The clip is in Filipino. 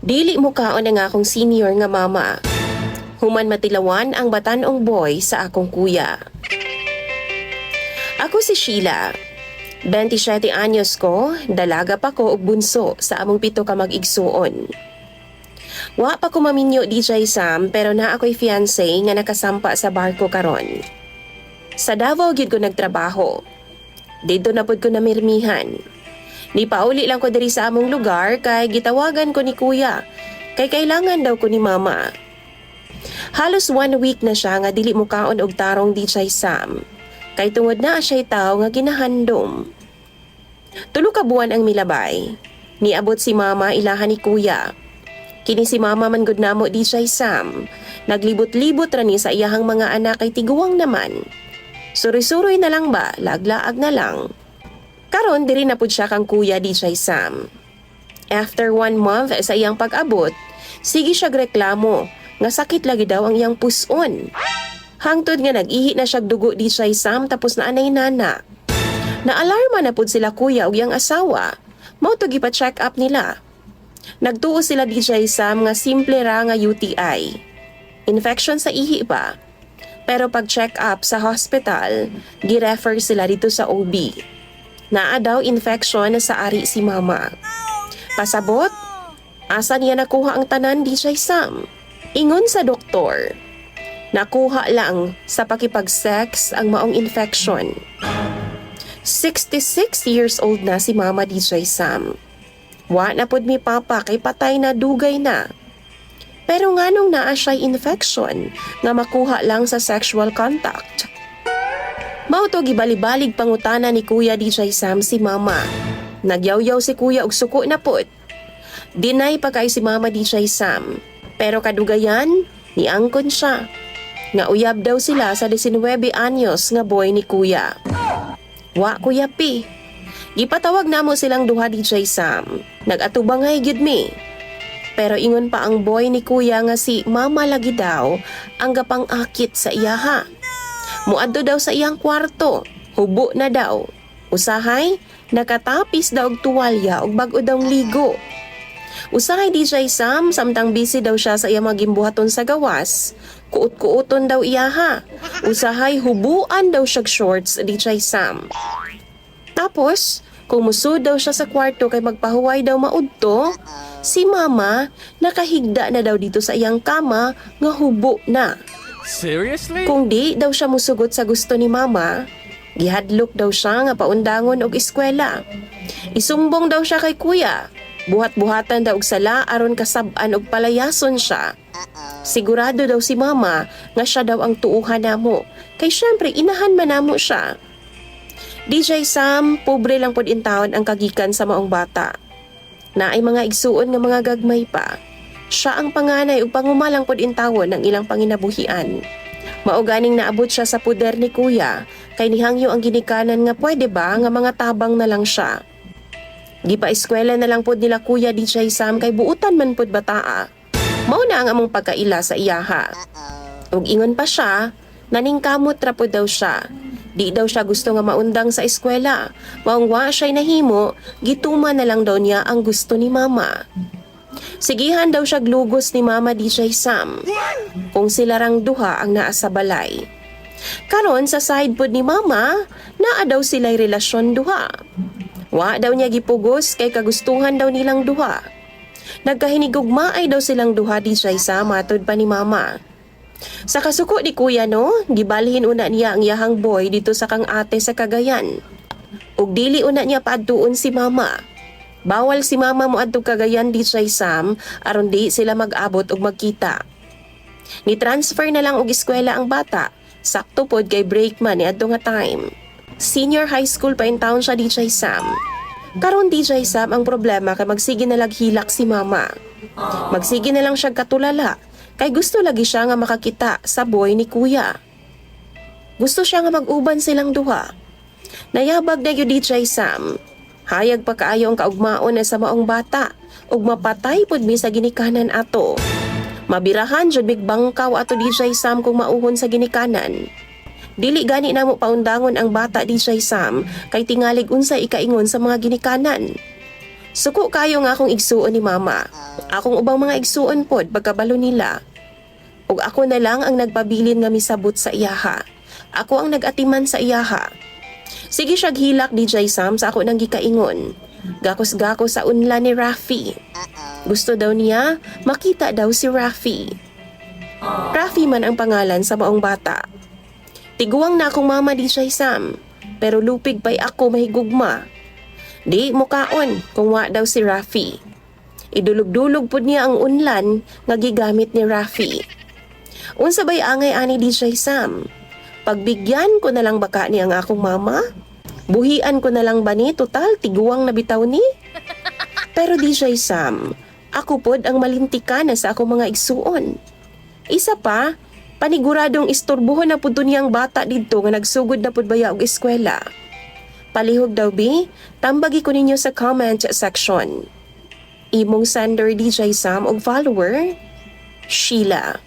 Dili mo kaon na nga akong senior nga mama. Human matilawan ang batanong boy sa akong kuya. Ako si Sheila. 27 anyos ko, dalaga pa ko og bunso sa among 7 ka mag-igsuon. Wa pa ko maminyo DJ Sam pero na ako'y fiancé nga nakasampa sa barko karon. Sa Davao gid ko nagtrabaho. Dito na pud ko namirmihan. Ni pauli lang ko diri sa among lugar kay gitawagan ko ni kuya kay kailangan daw ko ni mama. Halos 1 week na siya nga dili mo kaon og tarong DJ Sam. Kay tungod na siya'y tao nga ginahandom. 3 ka buwan ang milabay. Niabot si mama ilahan ni kuya. Kini si mama man gud namo DJ Sam. Naglibot-libot ra ni sa iyahang mga anak kay tiguwang naman. Suri-suroy na lang ba, laglaag na lang. Karon diri na pud siya kang kuya DJ Sam. After 1 month sa iyang pag-abot, sige siya reklamo nga sakit lagi daw ang iyang puson. Hangtod nga nag-ihi na siya dugo DJ Sam tapos na anay nana. Naalarma na pud sila kuya ug iyang asawa. Mao to gipa-check up nila. Nagtuo sila DJ Sam nga simple ra nga UTI. Infection sa ihi ba? Pero pag check up sa hospital, gi-refer sila dito sa OB. Naa daw infection sa ari si mama. Pasabot, asa niya nakuha ang tanan DJ Sam? Ingon sa doktor, nakuha lang sa pakipag-sex ang maong infection. 66 years old na si mama DJ Sam. Wa na pud mi papa kay patay na dugay na. Pero nganong naa siya'y infection nga makuha lang sa sexual contact? Mao to gibali-balig pangutana ni Kuya DJ Sam si mama. Nagyaw-yaw si kuya og suko na pud. Deny pa kay si mama DJ Sam. Pero kadugayan, niangkon siya. Nga uyab daw sila sa 19 anyos nga boy ni kuya. Wa kuya pi. Gipatawag namo silang duha DJ Sam. Nag-atubangay gyud mi. Pero ingon pa ang boy ni kuya nga si mama lagi daw ang gapang akit sa iyaha. Muadto daw sa iyang kwarto, hubo na daw. Usahay, nakatapis daw og tuwalya og bag-o daw ligo. Usahay DJ Sam, samtang busy daw siya sa iyang magimbuhaton sa gawas. Kuot-kuoton daw iyaha. Usahay, hubuan daw siya shorts DJ Sam. Tapos, kung musud daw siya sa kwarto kay magpahuway daw maudto, si mama nakahigda na daw dito sa iyang kama nga hubo na. Seriously? Kung di daw siya musugot sa gusto ni mama, gihadlok daw siya nga paundangon og eskwela. Isumbong daw siya kay kuya. Buhat-buhatan daw og sala aron kasab-an og palayason siya. Sigurado daw si mama nga siya daw ang tuuhan namo. Kay syempre inahan man namo siya. DJ Sam, pobre lang pod intawon ang kagikan sa maong bata. Naay mga igsuon nga mga gagmay pa. Siya ang panganay ug pangumalang pod intawon ng ilang panginabuhian. Mao ganing naabot siya sa puder ni kuya kay nihangyo ang ginikanan nga pwede ba nga mga tabang na lang siya. Gipa-eskwela na lang pod nila kuya DJ Sam kay buutan man pod bataa. Mao na ang among pagkaila sa iyaha. Ug ingon pa siya, naningkamot ra pod daw siya. Di daw siya gusto nga maundang sa eskwela. Maong wa siya'y nahimo, gituma na lang daw niya ang gusto ni mama. Sigihan daw siya glugos ni mama DJ Sam. Kung sila rang duha ang naa sa balay. Karon sa side pod ni mama, naa daw sila'y relasyon duha. Wa daw niya gipugos kay kagustuhan daw nilang duha. Nagkahinigugmaay daw silang duha DJ Sam matod pa ni mama. Sa kasuko ni kuya no, gibalhin una niya ang yahang boy dito sa kang ate sa Cagayan. Ug dili una niya paadtuon si mama. Bawal si mama mo adto Cagayan DJ Sam aron di sila mag-abot ug magkita. Ni transfer na lang og eskwela ang bata. Sakto pod kay break man ni adto nga time. Senior high school pa in town siya DJ Sam. Karon DJ Sam ang problema kay magsige na laghilak si mama. Magsige na lang siya katulala. Kay gusto lagi siya nga makakita sa boy ni kuya. Gusto siya nga mag-uban silang duha. Nayabag na yung DJ Sam. Hayag pa kaayo ang kaugmaon na sa maong bata. Ug mapatay pod mi sa ginikanan ato. Mabirahan jud big bangkaw ato DJ Sam kung mauhon sa ginikanan. Dili gani namo paundangon ang bata DJ Sam kay tingalig unsay ikaingon sa mga ginikanan. Suko kayo nga akong igsuon ni mama. Akong ubang mga igsuon pod pagkabalo nila. Ug ako na lang ang nagpabilin nga misabot sa iyaha. Ako ang nag-atiman sa iyaha. Sige siya hilak DJ Sam sa ako nang gikaingon. Gakos-gakos sa unla ni Rafi. Gusto daw niya makita daw si Rafi. Rafi man ang pangalan sa maong bata. Tiguang na akong mama DJ Sam, pero lupig pa'y ako mahigugma. Di mukaon kung wa daw si Rafi. Idulog-dulog pud niya ang unlan nga gigamit ni Rafi. Unsa bay angay ani DJ Sam? Pagbigyan ko na lang baka ni ang akong mama? Buhian ko na lang ba ni? Total, tiguang na bitaw ni? Pero DJ Sam, ako pod ang malintika na sa akong mga igsuon. Isa pa, paniguradong istorbohon na pud niyang bata didto nga nagsugod na pud baya og eskwela. Palihog daw bi, tambagi ko ninyo sa comment section. Imong sender DJ Sam og follower, Sheila.